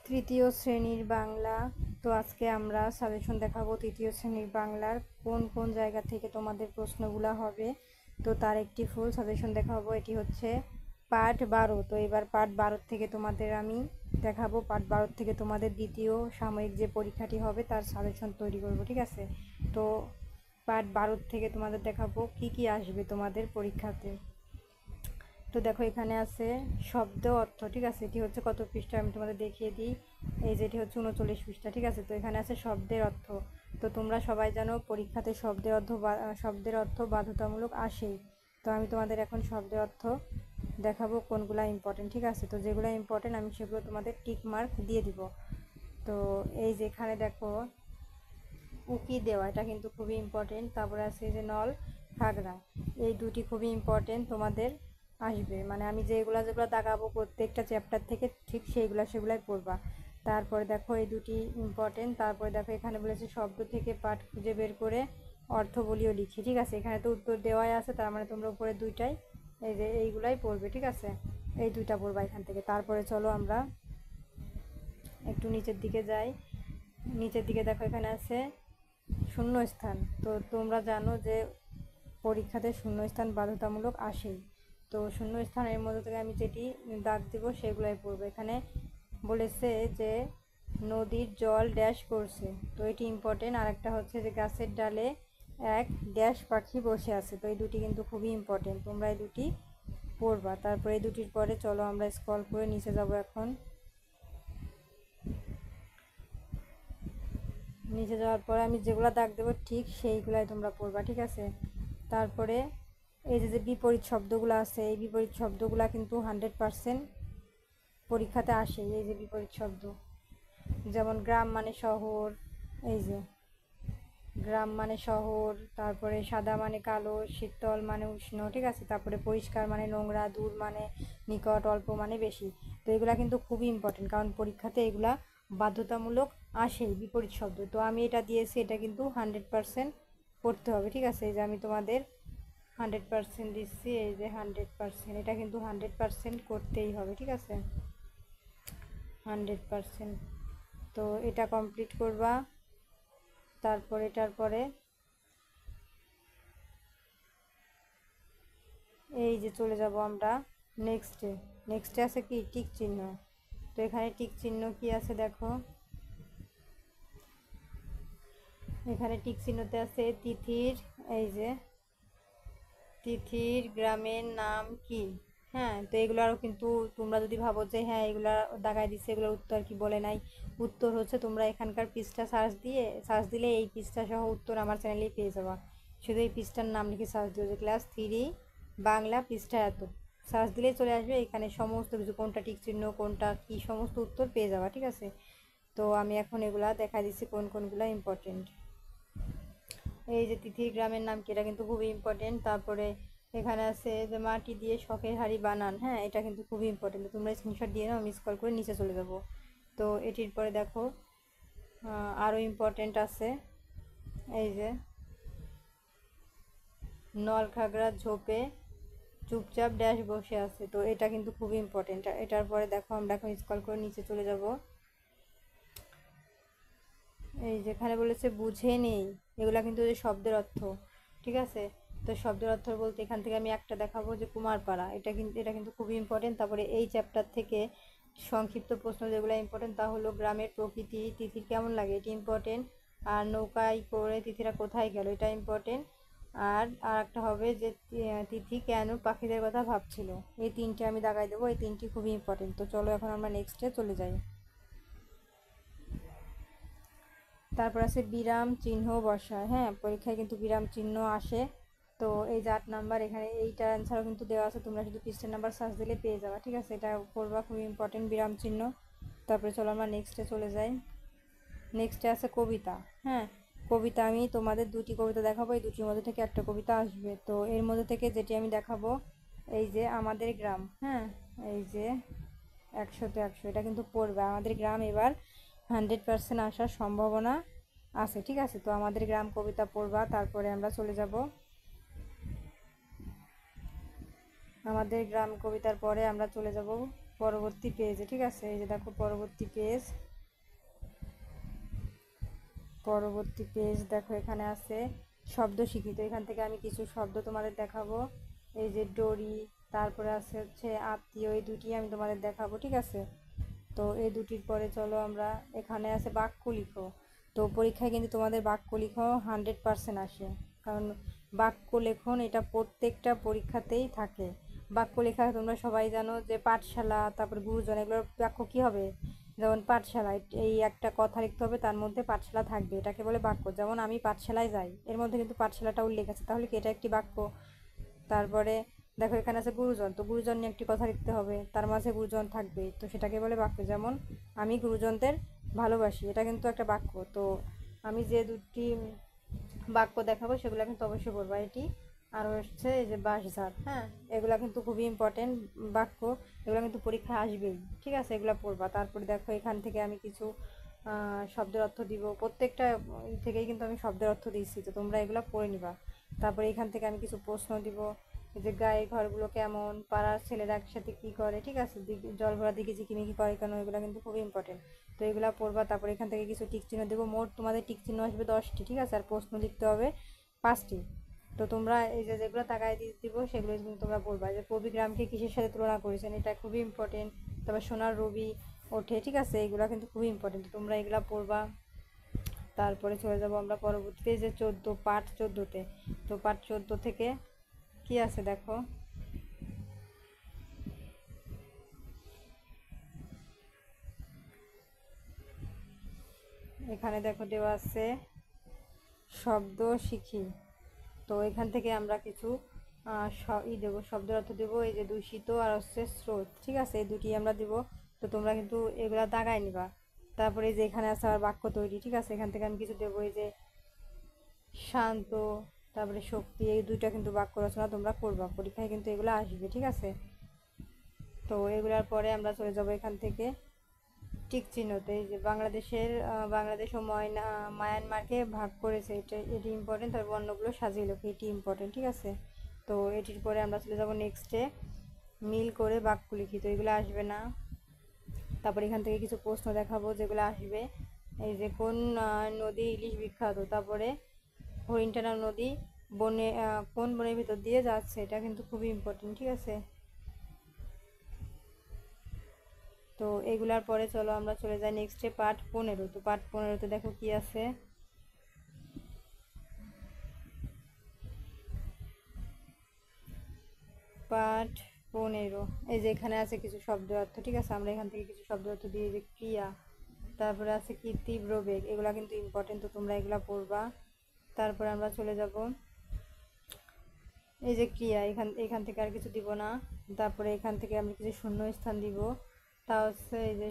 তৃতীয় শ্রেণীর বাংলা। তো আজকে আমরা সাজেশন দেখাবো তৃতীয় শ্রেণীর বাংলার কোন কোন জায়গা থেকে তোমাদের প্রশ্নগুলো হবে। তো তার একটি ফুল সাজেশন দেখাবো। এটি হচ্ছে পার্ট 12। তো এবার পার্ট 12 থেকে তোমাদের আমি দেখাবো। পার্ট 12 থেকে তোমাদের দ্বিতীয় সাময়িক যে পরীক্ষাটি হবে তার সাজেশন তৈরি করব, ঠিক আছে। তো পার্ট 12 থেকে তোমাদের দেখাবো কি কি আসবে তোমাদের পরীক্ষাতে। তো দেখো এখানে আছে শব্দ অর্থ, ঠিক আছে। এটি হচ্ছে কত পৃষ্ঠা আমি তোমাদের দেখিয়ে দিই। এই যেটি হচ্ছে 39 পৃষ্ঠা, ঠিক আছে। তো এখানে আছে শব্দের অর্থ। তো তোমরা সবাই জানো পরীক্ষাতে শব্দের অর্থ বাধ্যতামূলক আসেই। তো আমি তোমাদের এখন শব্দের অর্থ দেখাবো কোনগুলো ইম্পর্টেন্ট, ঠিক আছে। তো যেগুলো ইম্পর্টেন্ট আমি সেগুলো তোমাদের টিক মার্ক দিয়ে দিব। তো এই যে এখানে দেখো উকি দেওয়া, এটা কিন্তু খুবই ইম্পর্টেন্ট। তারপরে আছে যে নল খাগড়া, এই দুটি খুবই ইম্পর্টেন্ট তোমাদের আসবে। মানে আমি যেগুলো যেগুলো দেখাবো প্রত্যেকটা চ্যাপ্টার থেকে ঠিক সেগুলাই পড়বা। তারপরে দেখো এই দুটি ইম্পর্টেন্ট। তারপরে দেখো এখানে বলেছে শব্দ থেকে পাঠ খুঁজে বের করে অর্থ বলিও লিখি, ঠিক আছে। এখানে তো উত্তর দেওয়াই আছে, তার মানে তোমরা উপরে দুইটাই এই যে এইগুলাই পড়বে, ঠিক আছে। এই দুইটা পড়বা এখান থেকে। তারপরে চলো আমরা একটু নিচের দিকে যাই। নিচের দিকে দেখো এখানে আছে শূন্যস্থান। তো তোমরা জানো যে পরীক্ষাতে শূন্যস্থান বাধ্যতামূলক আসেই। তো শূন্যস্থানের মধ্যে থেকে আমি যেটি দাগ দেব সেগুলাই পড়বো। এখানে বলেছে যে নদীর জল ড্যাশ করছে, তো এটি ইম্পর্টেন্ট। আর একটা হচ্ছে যে গাছের ডালে এক ড্যাশ পাখি বসে আছে। তো এই দুটি কিন্তু খুবই ইম্পর্টেন্ট, তোমরা এই দুটি পড়বা। তারপরে এই দুটির পরে চলো আমরা স্ক্রল করে নিচে যাব। এখন নিচে যাওয়ার পরে আমি যেগুলো দাগ দেবো ঠিক সেইগুলাই তোমরা পড়বা, ঠিক আছে। তারপরে এই যে বিপরীত শব্দগুলো আছে, এই বিপরীত শব্দগুলো কিন্তু 100% পরীক্ষাতে আসে। এই যে বিপরীত শব্দ, যেমন গ্রাম মানে শহর, এই যে গ্রাম মানে শহর। তারপরে সাদা মানে কালো, শীতল মানে উষ্ণ, ঠিক আছে। তারপরে পরিষ্কার মানে নোংরা, দূর মানে নিকট, অল্প মানে বেশি। তো এগুলা কিন্তু খুবই ইম্পর্টেন্ট, কারণ পরীক্ষাতে এগুলা বাধ্যতামূলক আসেই বিপরীত শব্দ। তো আমি এটা দিয়েছি, এটা কিন্তু 100% পড়তে হবে, ঠিক আছে। এই যে আমি তোমাদের 100% দিচ্ছি, এই যে 100%, এটা কিন্তু 100% করতেই হবে, ঠিক আছে। 100%। তো এটা কমপ্লিট করবা। তারপর এটার পরে এই যে চলে যাব আমরা নেক্সটে। নেক্সটে আছে কি টিক চিহ্ন। তো এখানে টিক চিহ্ন কি আছে দেখো, এখানে টিক চিহ্নতে আছে তিথির, এই যে তিথির গ্রামের নাম কি। হ্যাঁ, তো এগুলারও কিন্তু তোমরা যদি ভাবো যে হ্যাঁ এগুলা দাগায় দিচ্ছে, এগুলোর উত্তর কি বলে নাই, উত্তর হচ্ছে তোমরা এখানকার পৃষ্ঠা সার্চ দিলে এই পৃষ্ঠা সহ উত্তর আমার চ্যানেলেই পেয়ে যাবা। শুধু এই পৃষ্ঠার নাম লিখে সার্চ দিও যে ক্লাস 3 বাংলা পৃষ্ঠা এত, সার্চ দিলেই চলে আসবে। এখানে সমস্ত কিছু কোনটা টিক চিহ্ন কোনটা কি সমস্ত উত্তর পেয়ে যাবা, ঠিক আছে। তো আমি এখন এগুলা দেখা দিচ্ছি কোন কোনগুলা ইম্পর্টেন্ট। এই যে তিথির গ্রামের নাম কি, এটা কিন্তু খুবই ইম্পর্টেন্ট। তারপরে এখানে আছে যে মাটি দিয়ে শখের হাড়ি বানান, হ্যাঁ এটা কিন্তু খুবই ইম্পর্টেন্ট। তোমরা স্ক্রিনশট দিয়ে নাও, আমি স্ক্রল করে নিচে চলে যাব। তো এটির পরে দেখো আরও ইম্পর্টেন্ট আছে, এই যে নলখাগড়ার ঝোপে চুপচাপ ড্যাশ বসে আছে। তো এটা কিন্তু খুবই ইম্পর্টেন্ট। এটার পরে দেখো আমরা এখন স্ক্রল করে নিচে চলে যাব। এই যেখানে বলেছে বুঝে নেই, এগুলা কিন্তু যে শব্দের অর্থ, ঠিক আছে। তো শব্দের অর্থ বলতে এখান থেকে আমি একটা দেখাবো যে কুমারপাড়া, এটা কিন্তু খুবই ইম্পর্টেন্ট। তারপরে এই চ্যাপ্টার থেকে সংক্ষিপ্ত প্রশ্ন যেগুলো ইম্পর্টেন্ট তা হলো গ্রামের প্রকৃতি, তিথির কেমন লাগে, এটি ইম্পর্টেন্ট। আর নৌকায় করে তিথিরা কোথায় গেল, এটা ইম্পর্টেন্ট। আর একটা হবে যে তিথি কেন পাখিদের কথা ভাবছিল। এই তিনটে আমি দাগাই দেবো, এই তিনটি খুবই ইম্পর্টেন্ট। তো চলো এখন আমরা নেক্সটে চলে যাই। তারপর আছে বিরাম চিহ্ন বসা, হ্যাঁ পরীক্ষায় কিন্তু বিরাম চিহ্ন আসে। তো এই যে 8 নাম্বার, এখানে এইটার অ্যান্সারও কিন্তু দেওয়া আছে, তোমরা শুধু পৃষ্ঠার নাম্বার সার্চ দিলে পেয়ে যাবা, ঠিক আছে। এটা পড়বা, খুবই ইম্পর্টেন্ট বিরাম চিহ্ন। তারপরে চলো আমরা নেক্সটে চলে যাই। নেক্সটে আছে কবিতা, হ্যাঁ কবিতা আমি তোমাদের দুটি কবিতা দেখাবো, এই দুটির মধ্যে থেকে একটা কবিতা আসবে। তো এর মধ্যে থেকে যেটি আমি দেখাবো এই যে আমাদের গ্রাম, হ্যাঁ এই যে 100-তে 100, এটা কিন্তু পড়বে। আমাদের গ্রাম এবার 100% আসার সম্ভাবনা আছে, ঠিক আছে। তো আমাদের গ্রাম কবিতা পড়বা। তারপরে আমরা চলে যাব আমাদের গ্রাম কবিতার পরে আমরা চলে যাব পরবর্তী পেজে, ঠিক আছে। এই যে দেখো পরবর্তী পেজ, পরবর্তী পেজ দেখো এখানে আছে শব্দ শিখি। তো এখান থেকে আমি কিছু শব্দ তোমাদের দেখাবো। এই যে ডরি, তারপরে আছে হচ্ছে আত্মীয়, এই দুটি আমি তোমাদের দেখাবো, ঠিক আছে। তো এই দুটির পরে চলো আমরা, এখানে আছে বাক্য লিখো। তো পরীক্ষায় কিন্তু তোমাদের বাক্য লিখো 100% আসে, কারণ বাক্য লেখন এটা প্রত্যেকটা পরীক্ষাতেই থাকে। বাক্য লেখা তোমরা সবাই জানো যে পাঠশালা, তারপর গুরুজন, এগুলোর বাক্য কি হবে? যেমন পাঠশালায় এই একটা কথা লিখতে হবে, তার মধ্যে পাঠশালা থাকবে, এটাকে বলে বাক্য। যেমন আমি পাঠশালায় যাই, এর মধ্যে কিন্তু পাঠশালাটা উল্লেখ আছে, তাহলে কি এটা একটি বাক্য। তারপরে দেখো এখানে আছে গুরুজন, তো গুরুজন নিয়ে একটি কথা লিখতে হবে, তার মাঝে গুরুজন থাকবে, তো সেটাকে বলে বাক্য। যেমন আমি গুরুজনদের ভালোবাসি, এটা কিন্তু একটা বাক্য। তো আমি যে দুটি বাক্য দেখাবো সেগুলো কিন্তু অবশ্যই পড়বা এটি। আর হচ্ছে এই যে বাঁশঝাড়, হ্যাঁ, এগুলো কিন্তু খুবই ইম্পর্টেন্ট বাক্য, এগুলো কিন্তু পরীক্ষায় আসবেই, ঠিক আছে, এগুলো পড়বা। তারপরে দেখো এখান থেকে আমি কিছু শব্দের অর্থ দিব, প্রত্যেকটা থেকেই কিন্তু আমি শব্দের অর্থ দিচ্ছি, তো তোমরা এগুলো পড়ে নিবা। তারপরে এখান থেকে আমি কিছু প্রশ্ন দিব, এই যে গায়ে ঘরগুলো কেমন, পাড়ার ছেলেরা একসাথে কী করে, ঠিক আছে, জল ভরা দিকে ঝিকিমিকি করে কেন, এগুলো কিন্তু খুবই ইম্পর্টেন্ট। তো এগুলো পড়বা। তারপরে এখান থেকে কিছু টিক চিহ্ন দেবো, মোট তোমাদের টিক চিহ্ন আসবে 10টি, ঠিক আছে, আর প্রশ্ন লিখতে হবে 5টি। তো তোমরা এই যে যেগুলো তাকায় দিব সেগুলো কিন্তু তোমরা পড়বা। যে কবি গ্রামকে কিসের সাথে তুলনা করেছেন, এটা খুবই ইম্পর্টেন্ট। তারপর সোনার রবি ওঠে, ঠিক আছে, এগুলো কিন্তু খুবই ইম্পর্টেন্ট, তোমরা এগুলো পড়বা। তারপরে চলে যাব আমরা পরবর্তীতে যে 14, পাঠ 14তে। তো পাঠ 14 থেকে কি আছে দেখো, এখানে দেখো দেওয়া আছে শব্দ শিখি। তো এখান থেকে আমরা কিছু দেবো, শব্দের অর্থ দেবো। এই যে দূষিত আর হচ্ছে স্রোত, ঠিক আছে, এই দুটি আমরা দেবো। তো তোমরা কিন্তু এগুলা দাগায় নিবা। তারপরে এই যে এখানে আছে আর বাক্য তৈরি, ঠিক আছে, এখান থেকে আমি কিছু দেবো। এই যে শান্ত, তারপরে শক্তি, এই দুইটা কিন্তু বাক্য রচনা তোমরা করবা, পরীক্ষায় কিন্তু এগুলো আসবে, ঠিক আছে। তো এগুলার পরে আমরা চলে যাব এখান থেকে টিক চিহ্নতে। এই যে বাংলাদেশ ও মায়ানমারকে ভাগ করেছে, এটি ইম্পর্টেন্ট। তার বর্ণগুলো সাজিয়ে লেখো, এটি ইম্পর্টেন্ট, ঠিক আছে। তো এটির পরে আমরা চলে যাব নেক্সটে, মিল করে বাক্য লিখি। তো এগুলো আসবে না। তারপর এখান থেকে কিছু প্রশ্ন দেখাবো যেগুলো আসবে। এই যে কোন নদী ইলিশ বিখ্যাত, তারপরে হরিণটানা নদী কোন বনের ভিতর দিয়ে যাচ্ছে, এটা কিন্তু খুবই ইম্পর্টেন্ট, ঠিক আছে। তো এগুলার পরে চলো আমরা চলে যাই নেক্সটে পার্ট 15। তো পার্ট 15তে দেখো কি আছে, পার্ট 15। এই যে এখানে আছে কিছু শব্দ অর্থ, ঠিক আছে, আমরা এখান থেকে কিছু শব্দ অর্থ দিয়ে, যে ক্রিয়া, তারপরে আছে কি তীব্র বেগ, এগুলা কিন্তু ইম্পর্টেন্ট, তো তোমরা এগুলা পড়বা। তারপরে আমরা চলে যাব এই যে ক্রিয়া, এখান এখান থেকে আর কিছু দিব না। তারপরে এখান থেকে আমি কিছু শূন্য স্থান দিব। তা হচ্ছে এই যে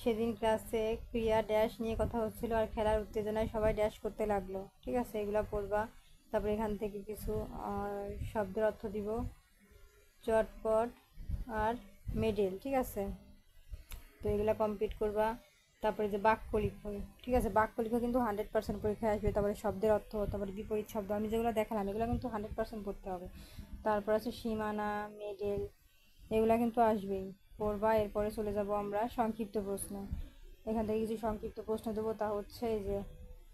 সেদিন ক্লাসে ক্রিয়া ড্যাশ নিয়ে কথা হচ্ছিল, আর খেলার উত্তেজনায় সবাই ড্যাশ করতে লাগলো, ঠিক আছে, এগুলা পড়বা। তারপরে এখান থেকে কিছু শব্দের অর্থ দিব, চটপট আর মেডেল, ঠিক আছে। তো এগুলা কমপ্লিট করবা। তারপরে যে বাক্য লিখো, ঠিক আছে, বাক্য লিখো কিন্তু 100% পরীক্ষায় আসবে। তারপরে শব্দের অর্থ, তারপরে বিপরীত শব্দ, আমি যেগুলো দেখালাম এগুলো কিন্তু 100% পড়তে হবে। তারপর আছে সীমানা, মেডেল, এগুলা কিন্তু আসবেই, পড়বা। এরপরে চলে যাব আমরা সংক্ষিপ্ত প্রশ্ন। এখান থেকে কিছু সংক্ষিপ্ত প্রশ্ন দেবো। তা হচ্ছে এই যে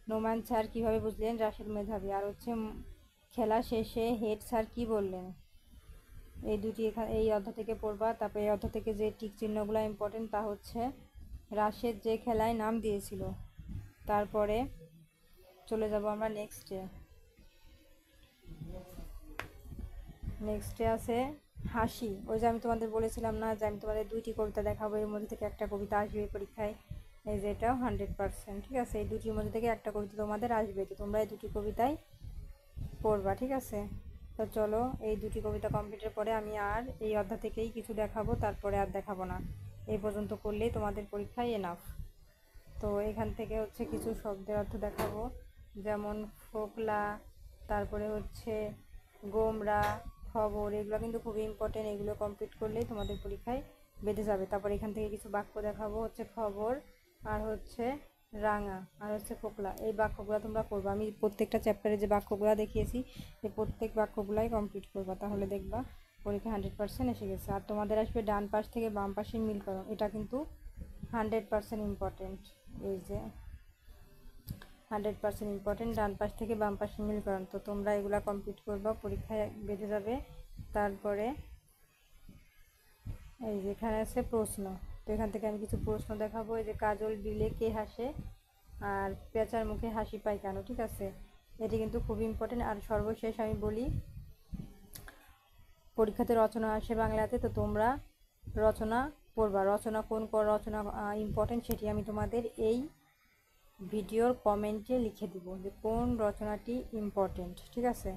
নোমান স্যার কীভাবে বুঝলেন রাশেদ মেধাবী, আর হচ্ছে খেলা শেষে হেড স্যার কী বললেন, এই দুটি এখানে এই অধ্যায় থেকে পড়বা। তারপরে এই অধ্যায় থেকে যে টিক চিহ্নগুলো ইম্পর্টেন্ট, তা হচ্ছে রাশেদ যে খেলায় নাম দিয়েছিল। তারপরে চলে যাব আমরা নেক্সটে, নেক্সটে আছে হাসি। ওই যে আমি তোমাদের বলেছিলাম না যে আমি তোমাদের দুইটি কবিতা দেখাবো, এর মধ্যে থেকে একটা কবিতা আসবে পরীক্ষায়। এই যে এটাও 100%, ঠিক আছে, এই দুটির মধ্যে থেকে একটা কবিতা তোমাদের আসবে, তো তোমরা এই দুটি কবিতাই পড়বা, ঠিক আছে। তো চলো এই দুটি কবিতা কমপ্লিটের পরে আমি আর এই অধ্যায় থেকেই কিছু দেখাবো, তারপরে আর দেখাবো না। এই পর্যন্ত করলেই তোমাদের পরীক্ষায় এনাফ। তো এখান থেকে হচ্ছে কিছু শব্দের অর্থ দেখাবো, যেমন ফোকলা, তারপরে হচ্ছে গোমরা, খবর, এগুলো কিন্তু খুবই ইম্পর্টেন্ট, এগুলো কমপ্লিট করলেই তোমাদের পরীক্ষায় বেঁধে যাবে। তারপর এখান থেকে কিছু বাক্য দেখাবো, হচ্ছে খবর, আর হচ্ছে রাঙা, আর হচ্ছে ফোকলা, এই বাক্যগুলো তোমরা করবা। আমি প্রত্যেকটা চ্যাপ্টারে যে বাক্যগুলো দেখিয়েছি এই প্রত্যেক বাক্যগুলাই কমপ্লিট করবা, তাহলে দেখবা পরীক্ষা 100% এসে গেছে। আর তোমাদের আসবে ডান পাশ থেকে বাম পাশের মিলকরণ, এটা কিন্তু 100% ইম্পর্টেন্ট। এই যে 100% ইম্পর্টেন্ট, ডান পাশ থেকে বাম পাশের মিলকরণ। তো তোমরা এগুলা কমপ্লিট করবা, পরীক্ষায় বেঁধে যাবে। তারপরে এই যে এখানে আছে প্রশ্ন, তো এখান থেকে আমি কিছু প্রশ্ন দেখাবো। এই যে কাজল দিলে কে হাসে, আর পেঁচার মুখে হাসি পায় কেন, ঠিক আছে, এটি কিন্তু খুবই ইম্পর্টেন্ট। আর সর্বশেষ আমি বলি, পরীক্ষাতে রচনা আসে বাংলাতে, তো তোমরা রচনা পড়বা। রচনা কোন রচনা ইম্পর্টেন্ট সেটি আমি তোমাদের এই ভিডিওর কমেন্টে লিখে দিব যে কোন রচনাটি ইম্পর্টেন্ট, ঠিক আছে।